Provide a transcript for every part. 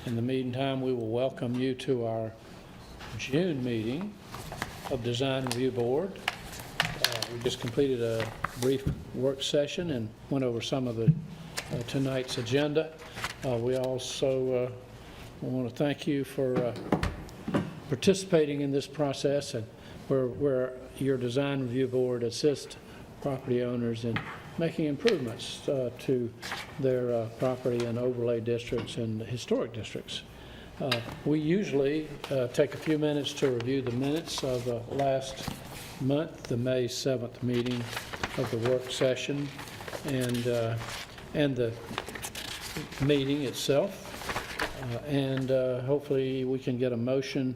In the meantime, we will welcome you to our June meeting of Design Review Board. We just completed a brief work session and went over some of the tonight's agenda. We also want to thank you for participating in this process, and where your Design Review Board assists property owners in making improvements to their property and overlay districts and historic districts. We usually take a few minutes to review the minutes of the last month, the May 7th meeting of the work session, and the meeting itself. Hopefully we can get a motion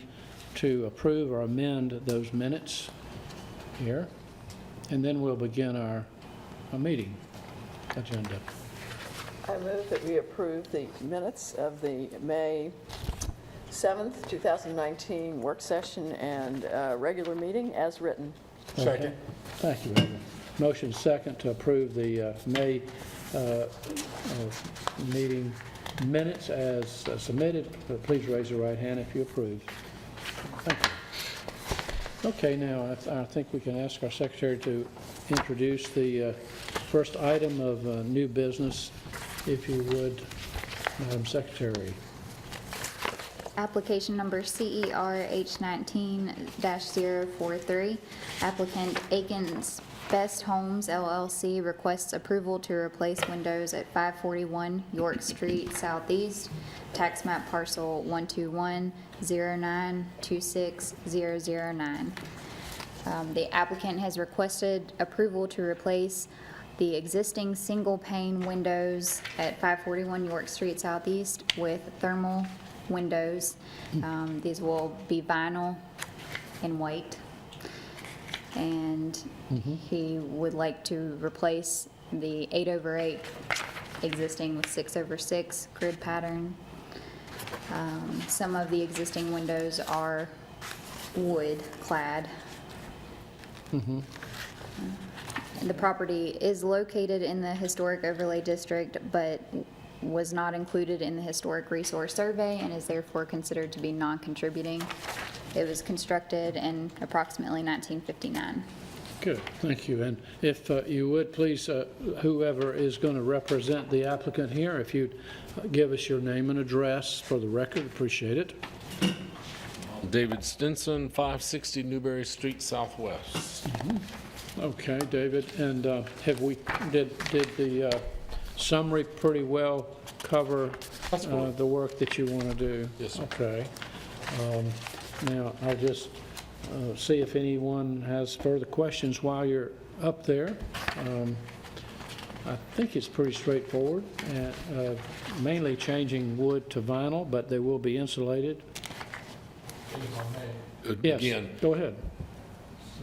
to approve or amend those minutes here, and then we'll begin our meeting agenda. I move that we approve the minutes of the May 7th, 2019 work session and regular meeting as written. Okay. Thank you, Evan. Motion second to approve the May meeting minutes as submitted. Please raise your right hand if you approve. Thank you. Okay, now I think we can ask our secretary to introduce the first item of new business, if you would, Madam Secretary. Application number CER H19-043. Applicant Aikens Best Homes LLC requests approval to replace windows at 541 York Street Southeast, tax map parcel 12109260009. The applicant has requested approval to replace the existing single pane windows at 541 York Street Southeast with thermal windows. These will be vinyl and white. And he would like to replace the 8/8 existing with 6/6 grid pattern. Some of the existing windows are wood clad. The property is located in the Historic Overlay District, but was not included in the Historic Resource Survey and is therefore considered to be non-contributing. It was constructed in approximately 1959. Good, thank you. And if you would, please, whoever is going to represent the applicant here, if you'd give us your name and address for the record, appreciate it. David Stinson, 560 Newberry Street Southwest. Okay, David, and did the summary pretty well cover the work that you want to do? Yes, sir. Okay. Now, I'll just see if anyone has further questions while you're up there. I think it's pretty straightforward, mainly changing wood to vinyl, but they will be insulated. Yes, Again, go ahead.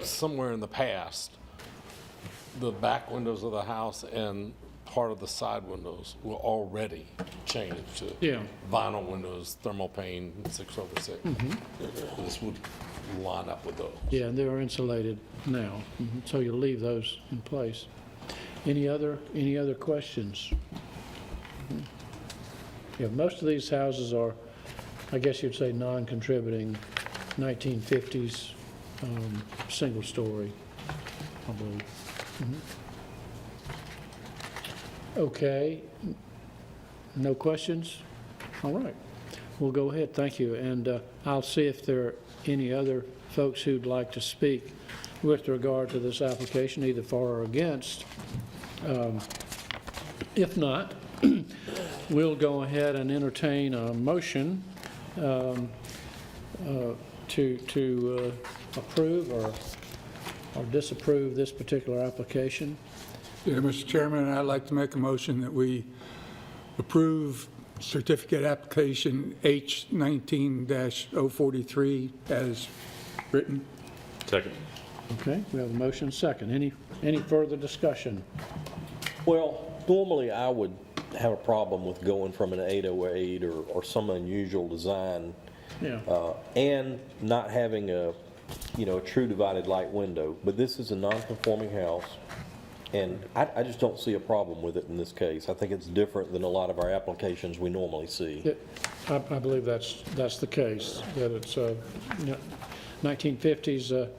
somewhere in the past, the back windows of the house and part of the side windows were already changed to Yeah. vinyl windows, thermal pane, 6/6. This would line up with those. Yeah, and they are insulated now, so you'll leave those in place. Any other questions? Yeah, most of these houses are, I guess you'd say, non-contributing, 1950s, single story, I believe. Okay, no questions? All right, we'll go ahead, thank you. And I'll see if there are any other folks who'd like to speak with regard to this application, either for or against. If not, we'll go ahead and entertain a motion to approve or disapprove this particular application. Yeah, Mr. Chairman, I'd like to make a motion that we approve certificate application H19-043 as written. Second. Okay, we have a motion second. Any further discussion? Well, normally I would have a problem with going from an 808 or some unusual design Yeah. and not having a true divided light window. But this is a non-conforming house, and I just don't see a problem with it in this case. I think it's different than a lot of our applications we normally see. I believe that's the case, that it's a 1950s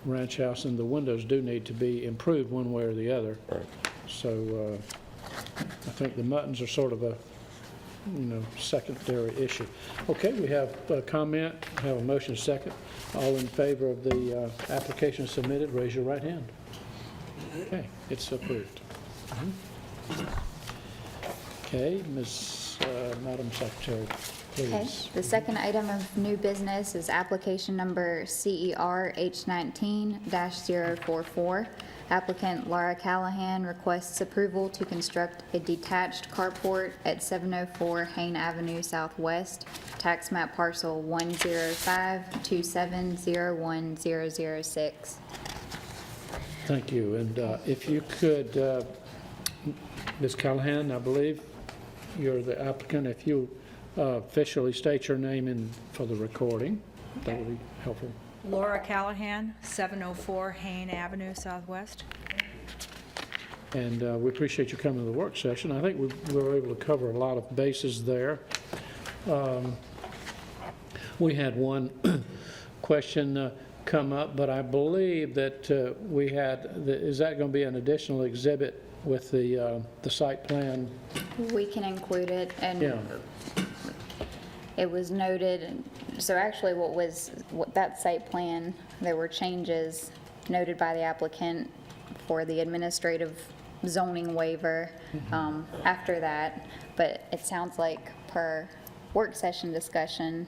ranch house, and the windows do need to be improved one way or the other. Right. So I think the muttons are sort of a, secondary issue. Okay, we have a comment, have a motion second. All in favor of the application submitted, raise your right hand. Okay, it's approved. Okay, Madam Secretary, Okay, please. the second item of new business is application number CER H19-044. Applicant Laura Callahan requests approval to construct a detached carport at 704 Hain Avenue Southwest, tax map parcel 10527010006. Thank you, and if you could, Ms. Callahan, I believe you're the applicant, if you officially state your name for the recording, that would be helpful. Laura Callahan, 704 Hain Avenue Southwest. And we appreciate you coming to the work session. I think we were able to cover a lot of bases there. We had one question come up, but I believe that we had, is that going to be an additional exhibit with the site plan? We can include it, and Yeah. it was noted, so actually what that site plan, there were changes noted by the applicant for the administrative zoning waiver after that, but it sounds like per work session discussion,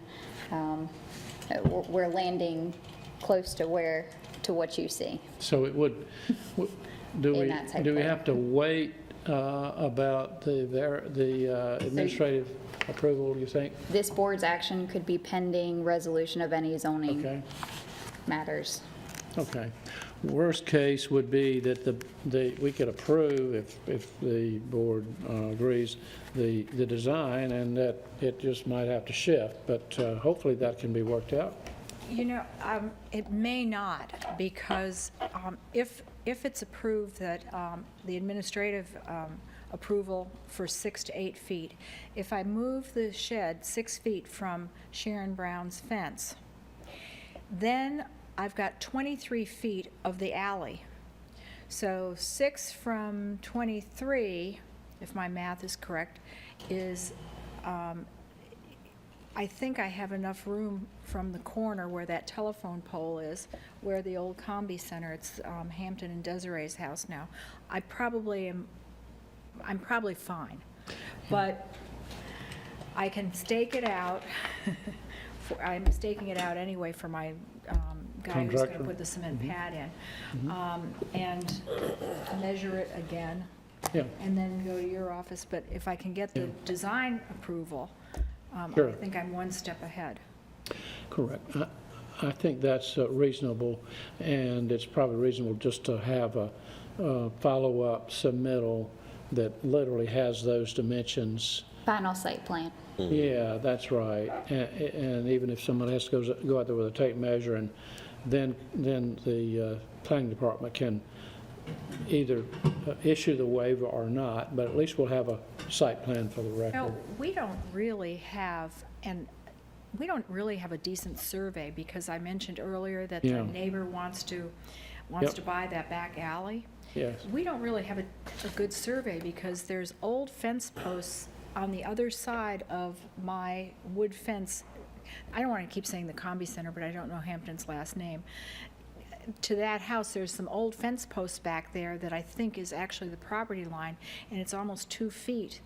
we're landing close to what you see. So it would, do In we, that site do we plan. have to wait about the administrative approval, do you think? This board's action could be pending resolution of any zoning Okay. matters. Okay. Worst case would be that we could approve, if the board agrees, the design, and that it just might have to shift, but hopefully that can be worked out. You know, it may not, because if it's approved that the administrative approval for 6 to 8 feet, if I move the shed 6 feet from Sharon Brown's fence, then I've got 23 feet of the alley. So 6 from 23, if my math is correct, is, I think I have enough room from the corner where that telephone pole is, where the old Combi Center, it's Hampton and Desiree's house now. I'm probably fine. But I can stake it out. I'm staking it out anyway for my guy who's going to Contractor. put the cement pad in. And measure it again, Yeah, and then go to your office. But if I can get the Yeah. design approval, Sure. I think I'm one step ahead. correct. I think that's reasonable, and it's probably reasonable just to have a follow-up submittal that literally has those dimensions. Final site plan. Yeah, that's right. And even if someone has to go out there with a tape measure, and then the planning department can either issue the waiver or not, but at least we'll have a site plan for the record. No, we don't really have a decent survey, because I mentioned earlier that the Yeah. neighbor wants to Yep. buy that back alley. Yes, We don't really have a good survey, because there's old fence posts on the other side of my wood fence. I don't want to keep saying the Combi Center, but I don't know Hampton's last name. To that house, there's some old fence posts back there that I think is actually the property line, and it's almost 2 feet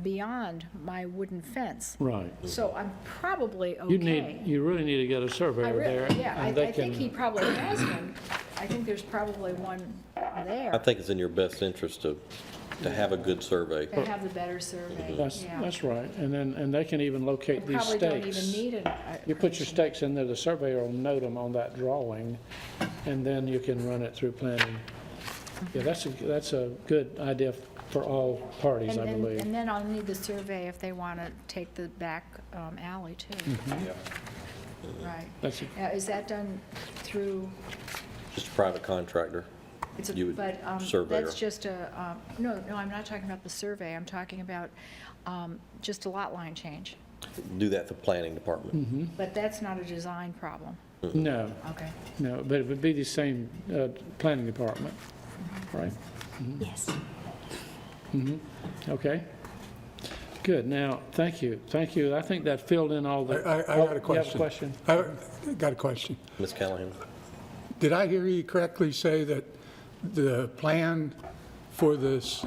beyond my wooden fence. right. So I'm probably okay. You really need to get a I surveyor really, there. yeah, I and they think can- he probably has one. I think there's probably one there. I think it's in your best interest to have a good survey. To have the better survey, yeah. That's right, and they can even locate these Probably don't even stakes. need You put your stakes in there, the surveyor will note them on that drawing, and then you can run it through planning. Yeah, that's a good idea for all parties, I believe. And then I'll need the survey if they want to take the back alley too. Right. That's, Is that done through, Just a private contractor. It's a- You would but surveyor. that's just a, no, I'm not talking about the survey. I'm talking about just a lot line change. Do that for planning department. But that's not a design problem. No, Okay. no, but it would be the same planning department, right? Yes. Okay. Good, now, thank you, thank you. I think that filled in all the... I got a question. You have a question? I got a question. Ms. Callahan? Did I hear you correctly say that the plan for this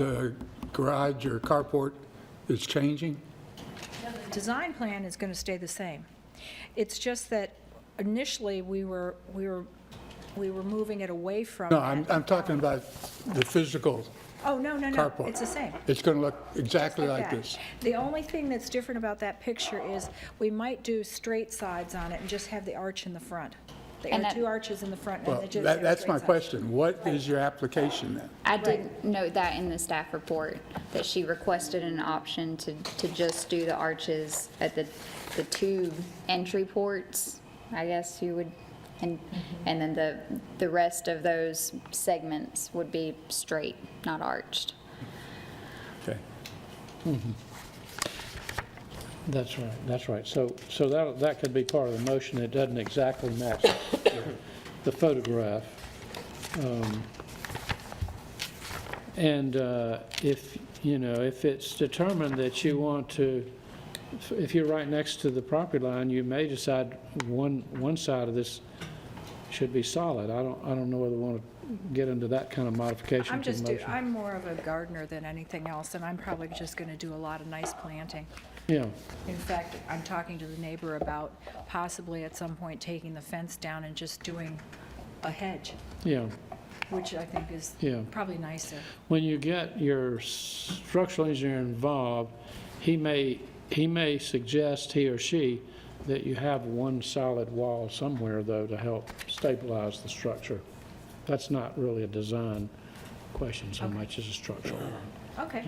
garage or carport is changing? Design plan is going to stay the same. It's just that initially, we were moving it away from No, that. I'm talking about the physical Oh, no, carport. it's the same. It's going to look exactly like that. this. The only thing that's different about that picture is we might do straight sides on it and just have the arch in the front. There And are that- 2 arches in the front and Well, then just have that's my straight sides. question. What is your application then? I did note that in the staff report, that she requested an option to just do the arches at the 2 entry ports, I guess you would, and then the rest of those segments would be straight, not arched. Okay. That's right, that's right. So that could be part of the motion. It doesn't exactly match the photograph. And if, you know, if it's determined that you want to, if you're right next to the property line, you may decide one side of this should be solid. I don't know whether we want to get into that kind of modification to the motion. I'm more of a gardener than anything else, and I'm probably just going to do a lot of nice planting. Yeah, In fact, I'm talking to the neighbor about possibly at some point taking the fence down and just doing a hedge, yeah. which I think is Yeah. probably nicer. When you get your structural engineer involved, he may suggest, he or she, that you have one solid wall somewhere, though, to help stabilize the structure. That's not really a design question so much as a structural one. Okay.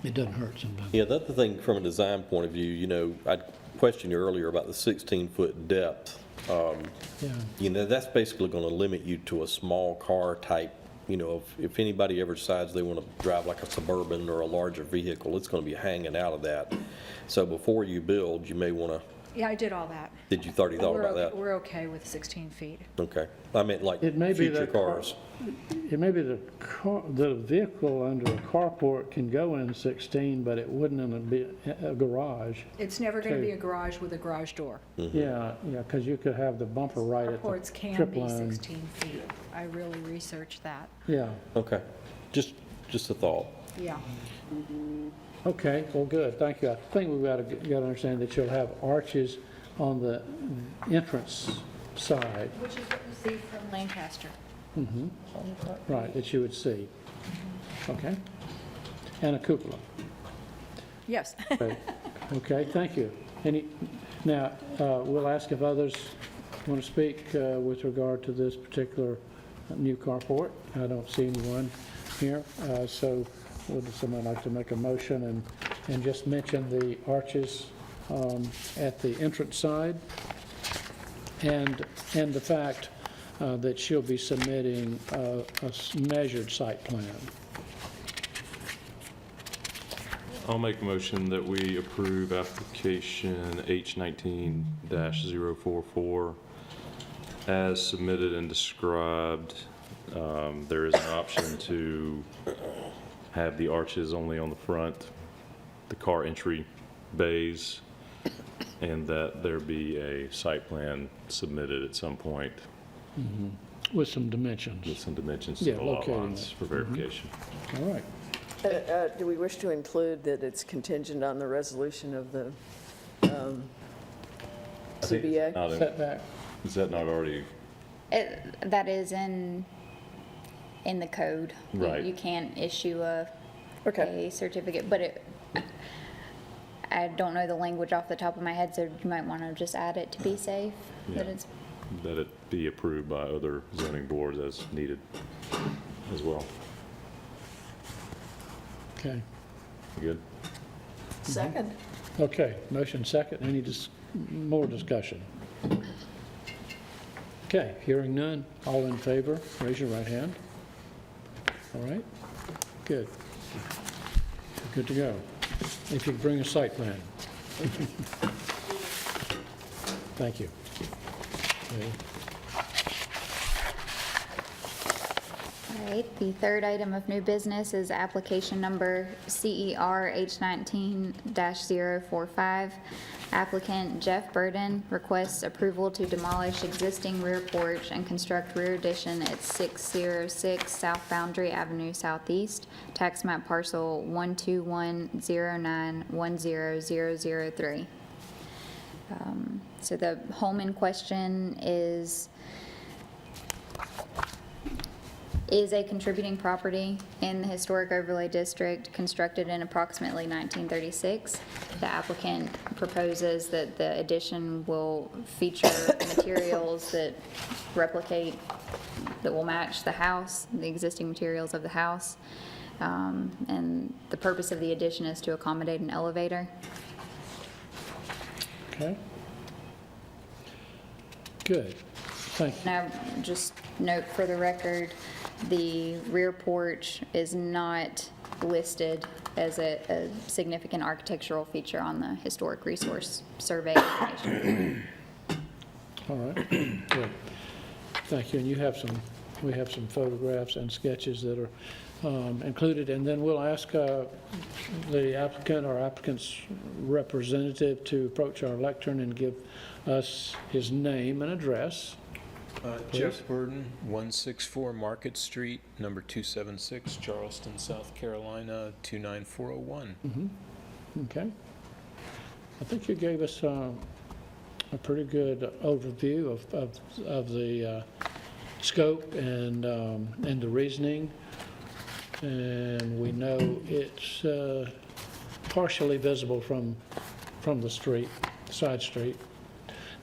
It doesn't hurt sometimes. Yeah, the other thing from a design point of view, you know, I questioned you earlier about the 16-foot depth. Yeah, You know, that's basically going to limit you to a small car type. You know, if anybody ever decides they want to drive like a Suburban or a larger vehicle, it's going to be hanging out of that. So before you build, you may want to, Yeah, I did all that. did you already thought about that? We're okay with 16 feet. Okay. I meant like It may be future that cars. it may be the vehicle under a carport can go in 16, but it wouldn't in a garage. It's never going to Okay. be a garage with a garage door. Yeah, because you could have the bumper right at Carports the can trip be line. 16 feet. I really researched that. Yeah, Okay. Just a thought. Yeah. okay, well, good, thank you. I think we've got to understand that you'll have arches on the entrance side, Which is what you see from Lancaster. right, that you would see. Okay? And a cupola. Yes. Okay, okay, thank you. Now, we'll ask if others want to speak with regard to this particular new carport. I don't see anyone here, so would someone like to make a motion and just mention the arches at the entrance side and the fact that she'll be submitting a measured site plan. I'll make a motion that we approve application H19-044 as submitted and described. There is an option to have the arches only on the front, the car entry bays, and that there be a site plan submitted at some point With some dimensions. with some dimensions to Yeah, the lot locating lines it. for verification. All right. Do we wish to include that it's contingent on the resolution of the I think it's CBA? not in- Setback. Is that not already, That is in the code. Right. You can't issue a Okay. certificate, but I don't know the language off the top of my head, so you might want to just add it to be safe. That Yeah. it's that it be approved by other zoning boards as needed as well? Okay. You good? Second? Okay, motion second. Any more discussion? Okay, hearing none, all in favor, raise your right hand. All right, good. Good to go. If you could bring a site plan. Thank you. Okay. All right, the third item of new business is application number CER H19-045. Applicant Jeff Burden requests approval to demolish existing rear porch and construct rear addition at 606 South Boundary Avenue Southeast, tax map parcel 12109100003. So the home in question is a contributing property in the Historic Overlay District, constructed in approximately 1936. The applicant proposes that the addition will feature materials that replicate, that will match the house, the existing materials of the house. And the purpose of the addition is to accommodate an elevator. Okay. Good, thank you. Now, just note for the record, the rear porch is not listed as a significant architectural feature on the Historic Resource Survey information. All right, good. Thank you, and you have some, we have some photographs and sketches that are included, and then we'll ask the applicant or applicant's representative to approach our lectern and give us his name and address. Jeff Burden, 164 Market Street, number 276, Charleston, South Carolina, 29401. Okay. I think you gave us a pretty good overview of the scope and the reasoning. And we know it's partially visible from the street, side street.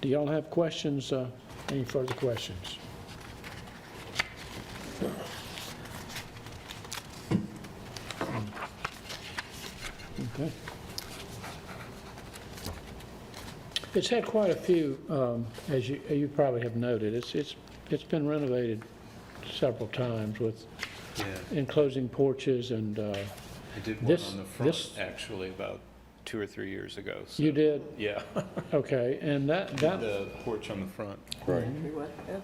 Do y'all have questions, any further questions? Okay. It's had quite a few, as you probably have noted. It's been renovated several times with Yeah, enclosing porches and, I did one this- on the front, this- actually, about 2 or 3 years ago. so- you did, Yeah, okay, and that, the porch on the front. Right. We went, yeah.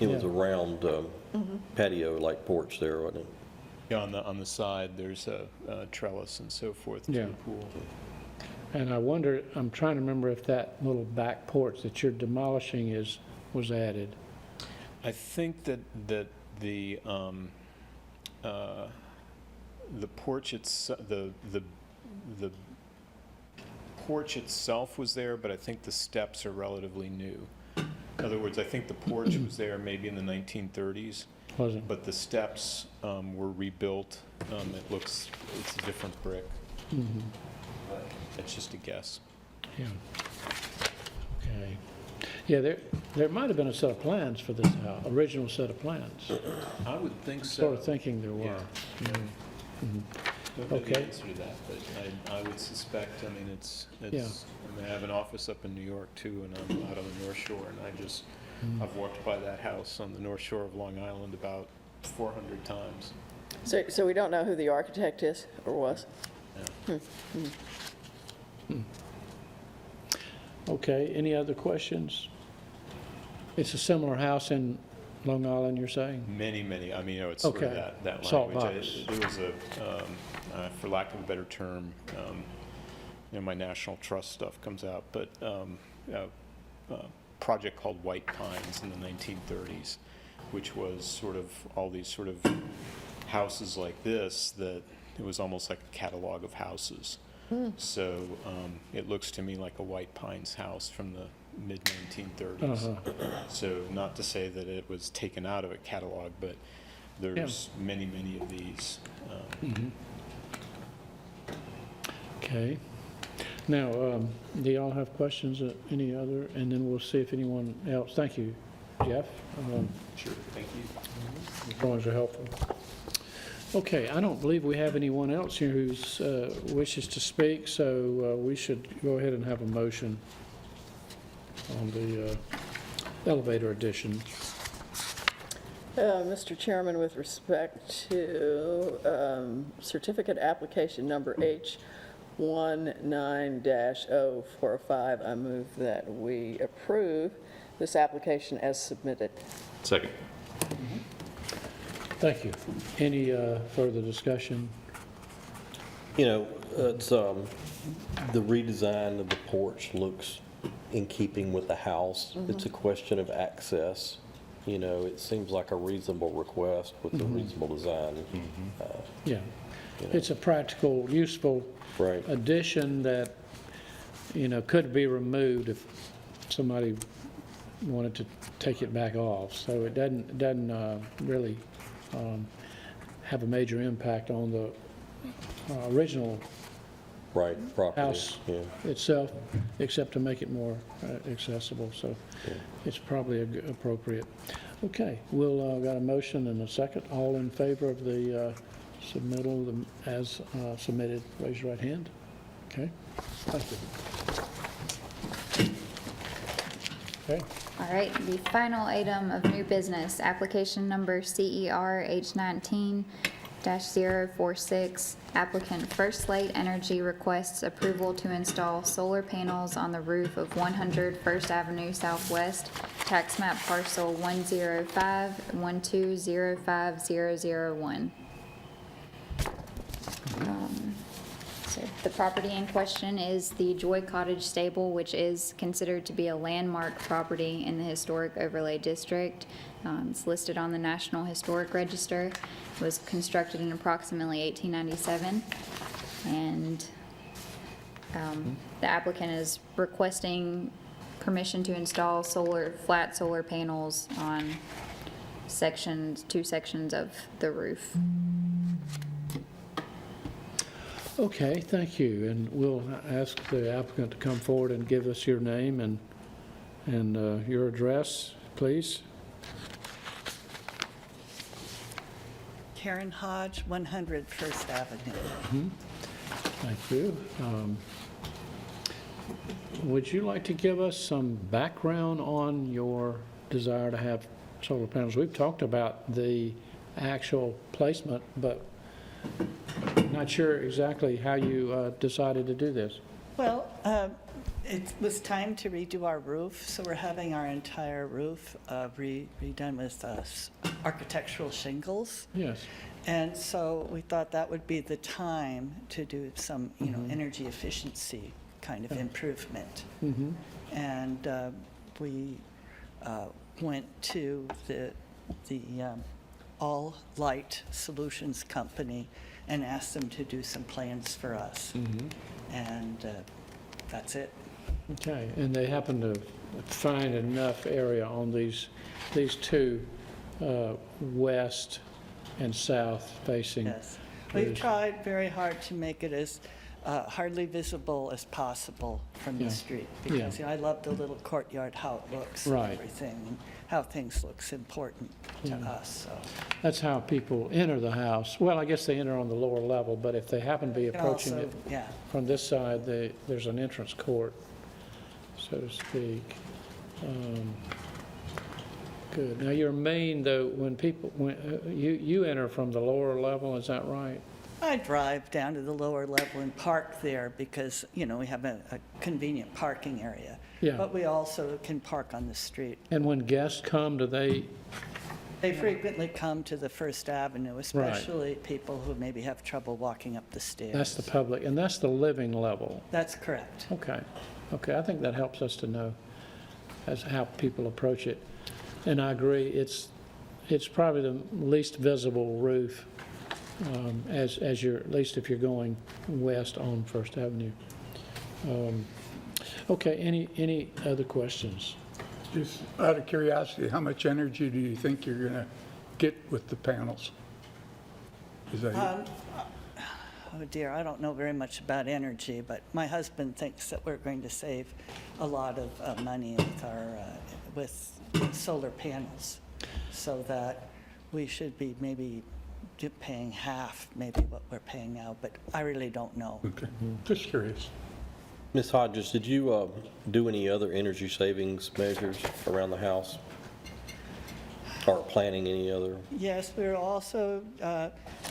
It was Yeah. a round patio-like porch there, wasn't it? Yeah, on the side, there's a trellis and so forth to Yeah. the pool. and I wonder, I'm trying to remember if that little back porch that you're demolishing was added. I think that the porch the porch itself was there, but I think the steps are relatively new. In other words, I think the porch was there maybe in the 1930s, Wasn't, but the steps were rebuilt. It's a different brick. But it's just a guess. yeah. Okay. Yeah, there might have been a set of plans for this house, original set of plans. I would think so. Sort of thinking there were. Yeah. Don't know the Okay. answer to that, but I would suspect, I mean, it's, Yeah. I mean, I have an office up in New York too, and I'm out on the North Shore, and I've walked by that house on the North Shore of Long Island about 400 times. So we don't know who the architect is or was? Okay, any other questions? It's a similar house in Long Island, you're saying? Many, many, I mean, it's sort of Okay. that Salt language. box. There was for lack of a better term, my National Trust stuff comes out, but a project called White Pines in the 1930s, which was sort of all these sort of houses like this, that it was almost like a catalog of houses. So it looks to me like a White Pines house from the mid-1930s. So not to say that it was taken out of a catalog, but there's many, many of these. Okay. Now, do y'all have questions, any other? And then we'll see if anyone else, thank you, Jeff. Sure, thank you. The drawings are helpful. Okay, I don't believe we have anyone else here who wishes to speak, so we should go ahead and have a motion on the elevator addition. Mr. Chairman, with respect to certificate application number H19-045, I move that we approve this application as submitted. Second. Thank you. Any further discussion? You know, it's, the redesign of the porch looks in keeping with the house. It's a question of access. You know, it seems like a reasonable request with a reasonable design. Yeah. It's a practical, useful Right. addition that, could be removed if somebody wanted to take it back off. So it doesn't really have a major impact on the original Right, property. house Yeah. itself, except to make it more accessible, so it's probably appropriate. Okay, we'll, got a motion and a second. All in favor of the submittal as submitted, raise your right hand. Okay, thank you. Okay, All right, the final item of new business, application number CER H19-046. Applicant First Light Energy requests approval to install solar panels on the roof of 100 First Avenue Southwest, tax map parcel 105-1205001. So the property in question is the Joy Cottage Stable, which is considered to be a landmark property in the Historic Overlay District. It's listed on the National Historic Register. It was constructed in approximately 1897. And the applicant is requesting permission to install flat solar panels on two sections of the roof. okay, thank you. And we'll ask the applicant to come forward and give us your name and your address, please. Karen Hodge, 100 First Avenue. Thank you. Would you like to give us some background on your desire to have solar panels? We've talked about the actual placement, but not sure exactly how you decided to do this. Well, it was time to redo our roof, so we're having our entire roof redone with architectural shingles. Yes. And so we thought that would be the time to do some, energy efficiency kind of improvement. And we went to the All Light Solutions Company and asked them to do some plans for us. And that's it. Okay, and they happen to find enough area on these two west and south facing. Yes. We've tried very hard to make it as hardly visible as possible from Yeah. the street. Yeah. Because I love the little courtyard, how it looks and Right. everything, and how things look's important to Yeah. us, so. That's how people enter the house. Well, I guess they enter on the lower level, but if they happen to be And approaching also, it yeah, from this side, there's an entrance court, so to speak. Good. Now, your main, though, when you enter from the lower level, is that right? I drive down to the lower level and park there because, we have a convenient parking area. Yeah. But we also can park on the street. And when guests come, do they, They frequently come to the First Avenue, especially people who maybe have trouble walking up the stairs. that's the public, and that's the living level? That's correct. Okay, I think that helps us to know as how people approach it. And I agree, it's probably the least visible roof as you're, at least if you're going west on First Avenue. Okay, any other questions? Just out of curiosity, how much energy do you think you're going to get with the panels? Is that, Oh dear, I don't know very much about energy, but my husband thinks that we're going to save a lot of money with solar panels, so that we should be maybe paying half maybe what we're paying now, but I really don't know. okay, just curious. Ms. Hodges, did you do any other energy savings measures around the house? Or planning any other? Yes, we're also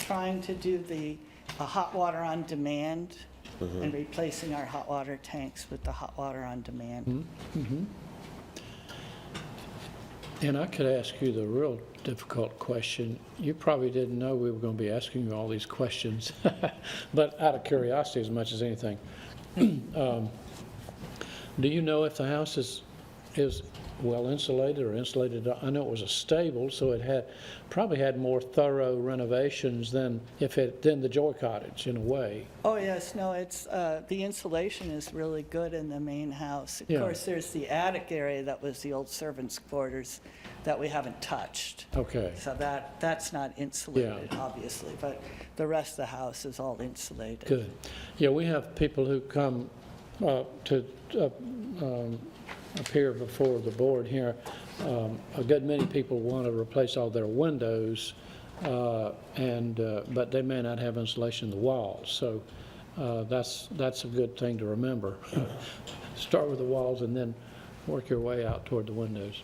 trying to do the hot water on demand and replacing our hot water tanks with the hot water on demand. And I could ask you the real difficult question. You probably didn't know we were going to be asking you all these questions, but out of curiosity as much as anything. Do you know if the house is well insulated or insulated? I know it was a stable, so it probably had more thorough renovations than the Joy Cottage in a way. Oh, yes, no, it's, the insulation is really good in the main house. Of Yeah. course, there's the attic area that was the old servants' quarters that we haven't touched. Okay. So that's not insulated, obviously, but the rest of the house is all insulated. Good. Yeah, we have people who come to appear before the board here. A good many people want to replace all their windows, but they may not have insulation in the walls. So that's a good thing to remember. Start with the walls and then work your way out toward the windows.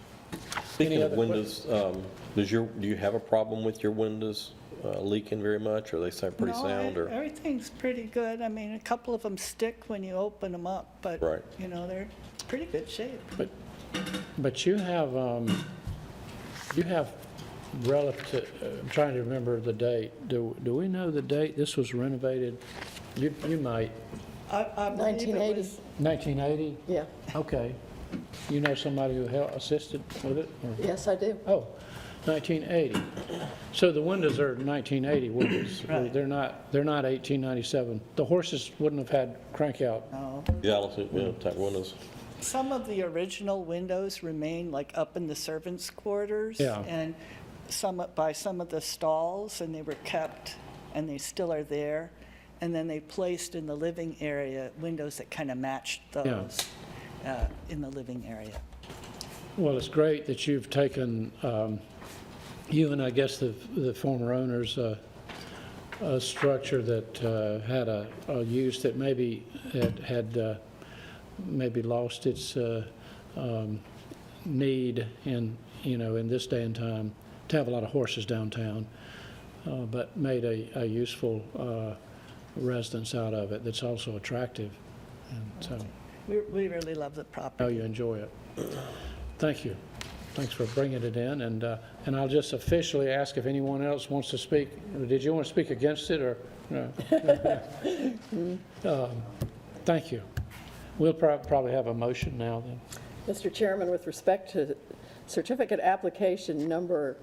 Speaking of other windows, do you have a problem with your windows leaking very much, or they sound pretty sound? No, Or everything's pretty good. I mean, a couple of them stick when you open them up, but, Right. you know, they're pretty good shape. But you have relative, I'm trying to remember the date. Do we know the date this was renovated? You might. I believe it 1980. was 1980? Yeah, Okay. You know somebody who assisted with it? Or- yes, I do. Oh, 1980. So the windows are 1980 windows. Right. They're not 1897. The horses wouldn't have had crank out. no. type windows? Some of the original windows remain like up in the servants' quarters. Yeah. And by some of the stalls, and they were kept, and they still are there. And then they placed in the living area windows that kind of matched those in the living area. Well, it's great that you've taken, you and I guess the former owners, a structure that had a use that maybe had maybe lost its need in this day and time to have a lot of horses downtown, but made a useful residence out of it that's also attractive. And so, We really love the how property. you enjoy it. Thank you. Thanks for bringing it in, and I'll just officially ask if anyone else wants to speak. Did you want to speak against it, or no? Thank you. We'll probably have a motion now, then. Mr. Chairman, with respect to certificate application number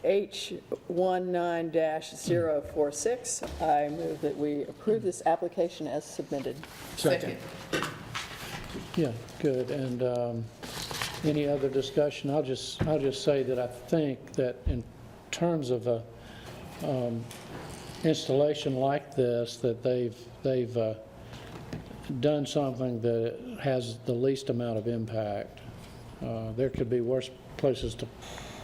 H19-046, I move that we approve this application as submitted. Second. Yeah, good. And any other discussion? I'll just say that I think that in terms of a installation like this, that they've done something that has the least amount of impact. There could be worse places to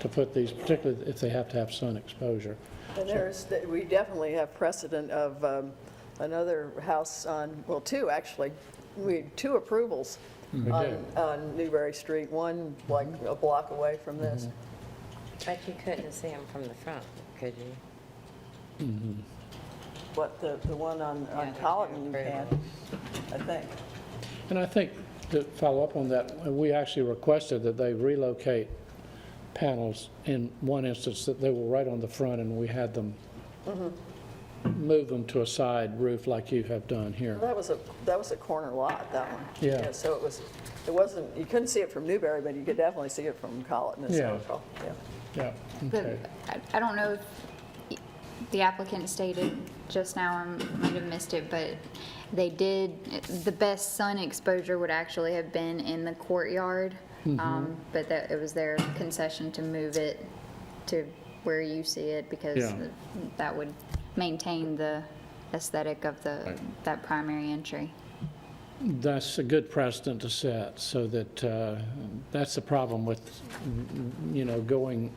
put these, particularly if they have to have sun exposure. And we definitely have precedent of another house two actually. We had two approvals on Newberry Street, one like a block away from this. But you couldn't see them from the front, could you? But the one on Yeah, Colleton you there's can, I think. And I think, to follow up on that, we actually requested that they relocate panels in one instance, that they were right on the front, and we had them move them to a side roof like you have done here. That was a corner lot, that one. Yeah. So it wasn't, you couldn't see it from Newberry, but you could definitely see it from Colleton and Yeah. Central. Yeah. Yeah, But okay. I don't know if the applicant stated just now, I might have missed it, but the best sun exposure would actually have been in the courtyard. But it was their concession to move it to where you see it, because Yeah. that would maintain the aesthetic of that primary entry. That's a good precedent to set, so that, that's the problem with, going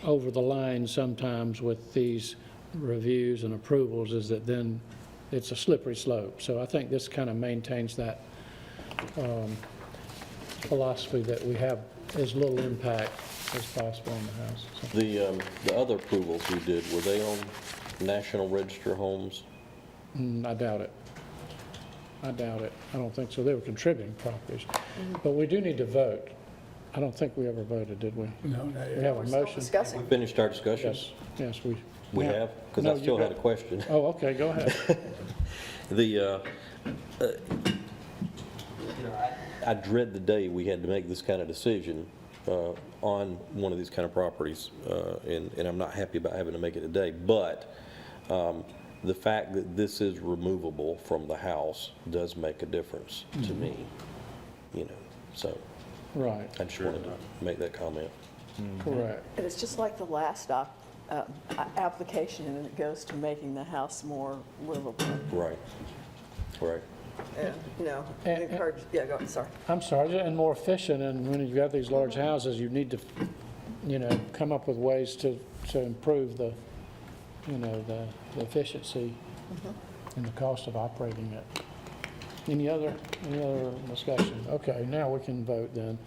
over the line sometimes with these reviews and approvals, is that then it's a slippery slope. So I think this kind of maintains that philosophy that we have as little impact as possible on the house. So, The other approvals we did, were they on National Register homes? I doubt it. I doubt it. I don't think so. They were contributing properties. But we do need to vote. I don't think we ever voted, did we? No, not We yet. have We're a still motion. discussing. We finished our discussion? Yes, we. We now- have? Because No, I still you had a got- question. Oh, okay, go ahead. I dread the day we had to make this kind of decision on one of these kind of properties, and I'm not happy about having to make it today. But the fact that this is removable from the house does make a difference to me, you know, so Right, I just wanted to make that comment. correct. And it's just like the last application, and it goes to making the house more livable. Right, right. And, you know, And- encourage, yeah, go, sorry. I'm sorry, and more efficient, and when you've got these large houses, you need to, you know, come up with ways to improve the, you know, the efficiency and the cost of operating it. Any other discussion? Okay, now we can vote then.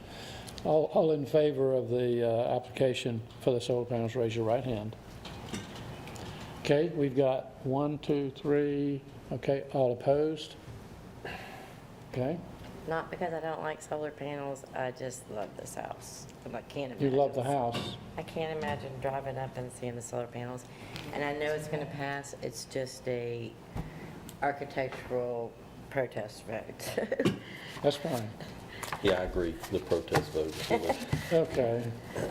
All in favor of the application for the solar panels, raise your right hand. Okay, we've got 1, 2, 3, okay, all opposed? Okay, Not because I don't like solar panels, I just love this house. And I can't you imagine. love the house. I can't imagine driving up and seeing the solar panels. And I know it's gonna pass, it's just a architectural protest vote. That's fine. Yeah, I agree, the protest vote. Okay,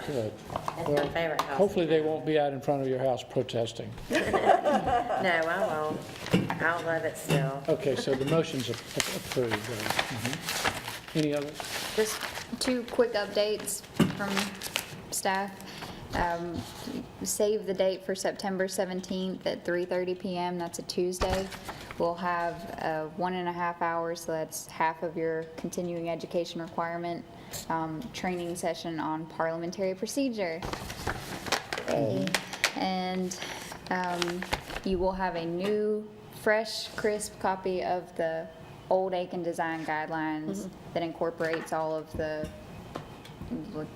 good. It's Well, my favorite house. hopefully they won't be out in front of your house protesting. No, I won't. I'll love it still. Okay, so the motion's approved. Any others? Just two quick updates from staff. Save the date for September 17th at 3:30 PM. That's a Tuesday. We'll have 1.5 hours, so that's half of your continuing education requirement, training session on parliamentary procedure. Yay. And you will have a new, fresh, crisp copy of the old Aiken Design Guidelines that incorporates all of the like,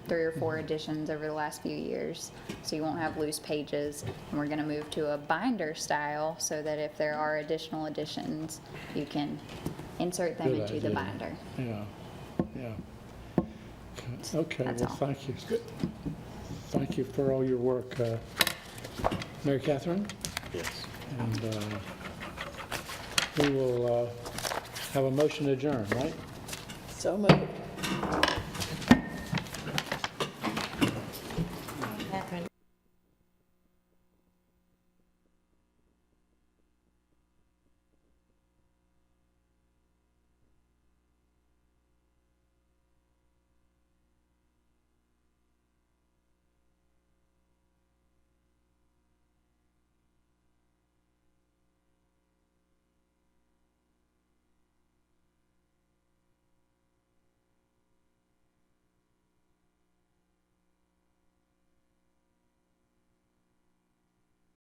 3 or 4 editions over the last few years. So you won't have loose pages. And we're going to move to a binder style so that if there are additional editions, you can insert them Good into the idea. binder. Yeah. Okay, That's well, all. thank you. Thank you for all your work, Mary Catherine. Yes. And we will have a motion to adjourn, right? So moved.